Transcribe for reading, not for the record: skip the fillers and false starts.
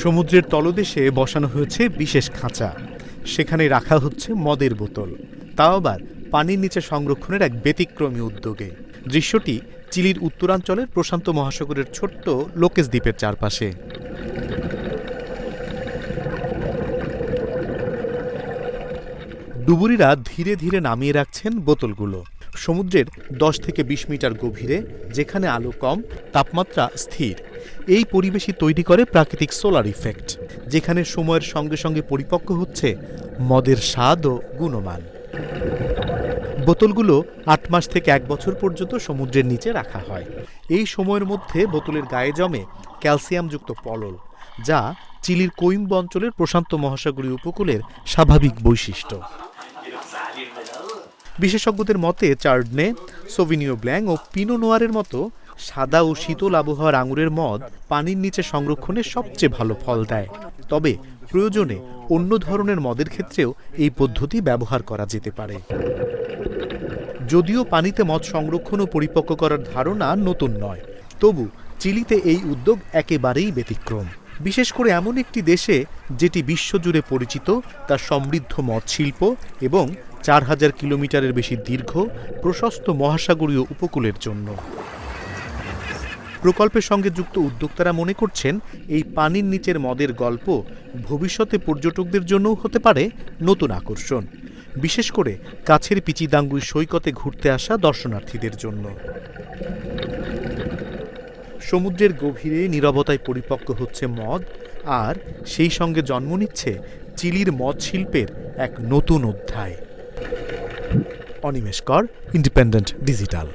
সমুদ্রের তলদেশে বসানো হয়েছে বিশেষ খাঁচা। সেখানে রাখা হচ্ছে মদের বোতল, তাও আবার পানির নিচে সংরক্ষণের এক ব্যতিক্রমী উদ্যোগে। দৃশ্যটি চিলির উত্তরাঞ্চলের প্রশান্ত মহাসাগরের ছোট্ট লোকেস দ্বীপের চারপাশে। ডুবুরিরা ধীরে ধীরে নামিয়ে রাখছেন বোতলগুলো সমুদ্রের 10 থেকে 20 মিটার গভীরে, যেখানে আলো কম, তাপমাত্রা স্থির। এই পরিবেশই তৈরি করে প্রাকৃতিক সোলার ইফেক্ট, যেখানে সময়ের সঙ্গে সঙ্গে পরিপক্ক হচ্ছে মদের স্বাদ ও গুণমান। বোতলগুলো 8 মাস থেকে 1 বছর পর্যন্ত সমুদ্রের নিচে রাখা হয়। এই সময়ের মধ্যে বোতলের গায়ে জমে ক্যালসিয়ামযুক্ত পলল, যা চিলির কোইম্বো অঞ্চলের প্রশান্ত মহাসাগরীয় উপকূলের স্বাভাবিক বৈশিষ্ট্য। বিশেষজ্ঞদের মতে চার্ডনে, সোভিনিও ব্ল্যাঙ্ক ও পিনো নোয়ারের মতো সাদা ও শীতল আবহাওয়ার আঙুরের মদ পানির নিচে সংরক্ষণে সবচেয়ে ভালো ফল দেয়। তবে প্রয়োজনে অন্য ধরনের মদের ক্ষেত্রেও এই পদ্ধতি ব্যবহার করা যেতে পারে। যদিও পানিতে মদ সংরক্ষণ ও পরিপক্ক করার ধারণা নতুন নয়, তবু চিলিতে এই উদ্যোগ একেবারেই ব্যতিক্রম। বিশেষ করে এমন একটি দেশে যেটি বিশ্বজুড়ে পরিচিত তার সমৃদ্ধ মদ শিল্প এবং 4000 কিলোমিটারের বেশি দীর্ঘ প্রশস্ত মহাসাগরীয় উপকূলের জন্য। প্রকল্পের সঙ্গে যুক্ত উদ্যোক্তারা মনে করছেন, এই পানির নিচের মদের গল্প ভবিষ্যতে পর্যটকদের জন্যও হতে পারে নতুন আকর্ষণ, বিশেষ করে কাছের পিচিদাঙ্গুই সৈকতে ঘুরতে আসা দর্শনার্থীদের জন্য। সমুদ্রের গভীরে নীরবতায় পরিপক্ক হচ্ছে মদ, আর সেই সঙ্গে জন্ম নিচ্ছে চিলির মদ শিল্পের এক নতুন অধ্যায়। অনিমেষ কর, ইন্ডিপেন্ডেন্ট ডিজিটাল।